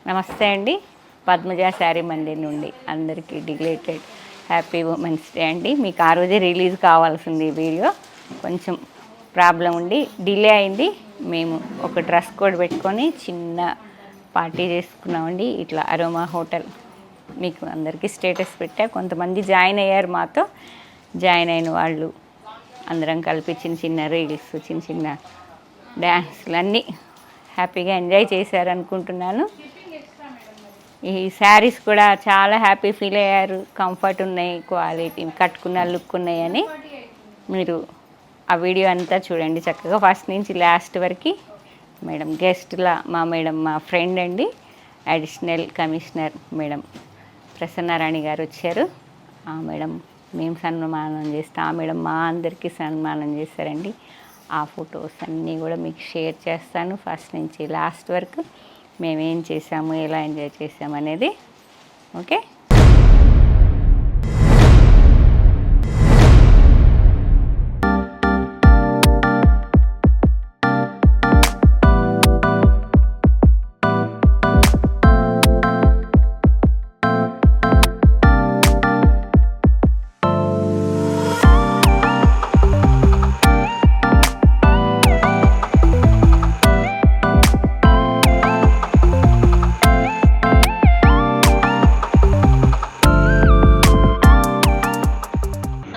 నమస్తే అండి. పద్మజ శారీ మందిర్ నుండి అందరికీ డిలేటెడ్ హ్యాపీ ఉమెన్స్ డే అండి. మీకు ఆ రోజే రిలీజ్ కావాల్సింది ఈ వీడియో, కొంచెం ప్రాబ్లం ఉండి డిలే అయింది. మేము ఒక డ్రెస్ కోడ్ పెట్టుకొని చిన్న పార్టీ చేసుకున్నామండి. ఇట్లా అరోమా హోటల్ మీకు అందరికీ స్టేటస్ పెట్టా. కొంతమంది జాయిన్ అయ్యారు, మాతో జాయిన్ అయిన వాళ్ళు అందరం కలిపి చిన్న చిన్న రీల్స్, చిన్న చిన్న డ్యాన్స్లు అన్నీ హ్యాపీగా ఎంజాయ్ చేశారనుకుంటున్నాను. ఈ శారీస్ కూడా చాలా హ్యాపీ ఫీల్ అయ్యారు. కంఫర్ట్ ఉన్నాయి, క్వాలిటీ, కట్టుకున్న లుక్ ఉన్నాయని. మీరు ఆ వీడియో అంతా చూడండి చక్కగా ఫస్ట్ నుంచి లాస్ట్ వరకు. మేడం గెస్ట్లా మా ఫ్రెండ్ అండి, అడిషనల్ కమిషనర్ మేడం ప్రసన్నారాణి గారు వచ్చారు. ఆ మేడం మేము సన్మానం చేస్తాం, ఆ మేడం మా అందరికీ సన్మానం చేశారండి. ఆ ఫొటోస్ అన్నీ కూడా మీకు షేర్ చేస్తాను ఫస్ట్ నుంచి లాస్ట్ వరకు. మేమేం చేసాము, ఎలా ఎంజాయ్ చేసాము అనేది. ఓకే,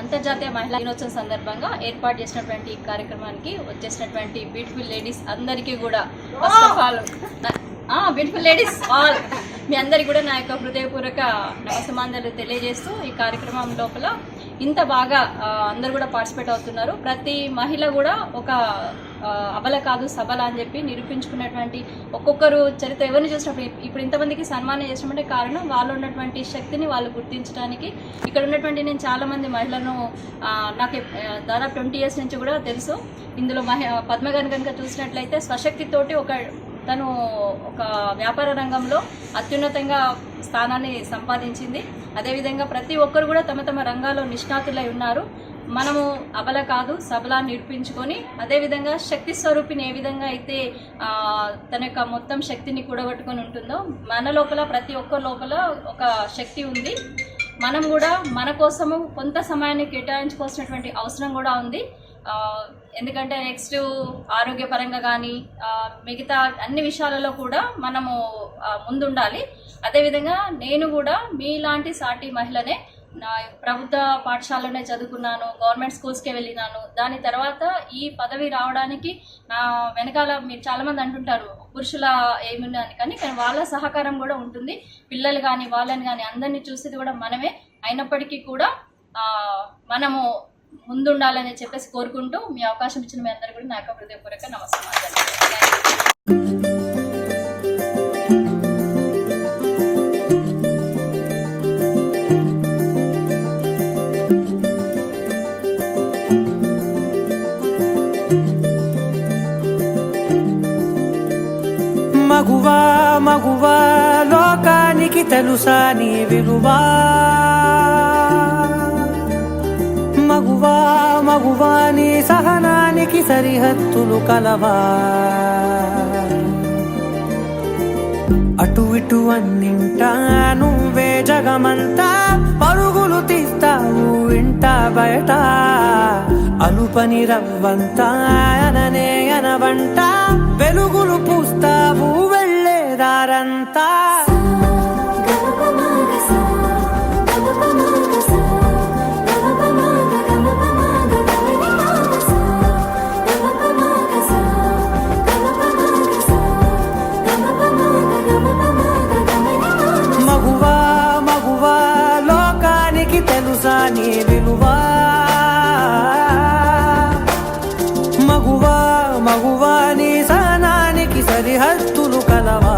అంతర్జాతీయ మహిళా దినోత్సవం సందర్భంగా ఏర్పాటు చేసినటువంటి ఈ కార్యక్రమానికి వచ్చేసినటువంటి బ్యూటిఫుల్ లేడీస్ అందరికీ కూడా first of all beautiful ladies all మీ అందరికీ కూడా నా యొక్క హృదయపూర్వక నమస్కారాలు తెలియజేస్తూ ఈ కార్యక్రమం లోపల ఇంత బాగా అందరు కూడా పార్టిసిపేట్ అవుతున్నారు. ప్రతి మహిళ కూడా ఒక అబల కాదు సబల అని చెప్పి నిరూపించుకున్నటువంటి ఒక్కొక్కరు చరిత్ర ఎవరిని చూసినప్పుడు ఇప్పుడు ఇంతమందికి సన్మానం చేసినటువంటి కారణం వాళ్ళు ఉన్నటువంటి శక్తిని వాళ్ళు గుర్తించడానికి. ఇక్కడ ఉన్నటువంటి నేను చాలామంది మహిళలను నాకు దాదాపు 20 years నుంచి కూడా తెలుసు. ఇందులో పద్మ గారిని కనుక చూసినట్లయితే స్వశక్తితోటి తను ఒక వ్యాపార రంగంలో అత్యున్నతంగా స్థానాన్ని సంపాదించింది. అదేవిధంగా ప్రతి ఒక్కరు కూడా తమ తమ రంగాల్లో నిష్ణాతులై ఉన్నారు. మనము అబల కాదు సబలా నిరూపించుకొని, అదేవిధంగా శక్తి స్వరూపిని ఏ విధంగా అయితే తన యొక్క మొత్తం శక్తిని కూడగట్టుకొని ఉంటుందో, మన లోపల ప్రతి ఒక్కరి లోపల ఒక శక్తి ఉంది. మనం కూడా మన కోసము కొంత సమయాన్ని కేటాయించుకోవాల్సినటువంటి అవసరం కూడా ఉంది. ఎందుకంటే నెక్స్ట్ ఆరోగ్యపరంగా కానీ మిగతా అన్ని విషయాలలో కూడా మనము ముందుండాలి. అదేవిధంగా నేను కూడా మీలాంటి సాటి మహిళనే. నా ప్రభుత్వ పాఠశాలలోనే చదువుకున్నాను, గవర్నమెంట్ స్కూల్స్కే వెళ్ళినాను. దాని తర్వాత ఈ పదవి రావడానికి నా వెనకాల మీరు చాలామంది అంటుంటారు పురుషుల ఏమున్నాను, కానీ వాళ్ళ సహకారం కూడా ఉంటుంది. పిల్లలు కానీ వాళ్ళని కానీ అందరినీ చూసేది కూడా మనమే. అయినప్పటికీ కూడా మనము ముందుండాలని చెప్పేసి కోరుకుంటూ మీ అవకాశం ఇచ్చిన మీ అందరూ కూడా నాకు హృదయపూర్వక నమస్కారాలు. మగువా మగువా లోకానికి తెలుసా నీ విలువా, మగువా మగువా నీ సహనానికి సరిహద్దులు కలవా. అటు ఇటు అన్నింటా నువ్వే జగమంతా, పరుగులు తీస్తావు ఇంట బయట. అలుపని రవ్వంతా అననే అనవంట, వెలుగులు పూస్తావు వెళ్ళేదారంతా. మగువా మగువా లోకానికి తెలుసా నీ విలువా, మగువా మగువా నీ సహనానికి సరిహద్దులు కలవా.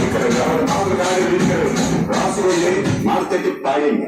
ఇక్కడ రాసులు మార్కెట్ పాడింగ్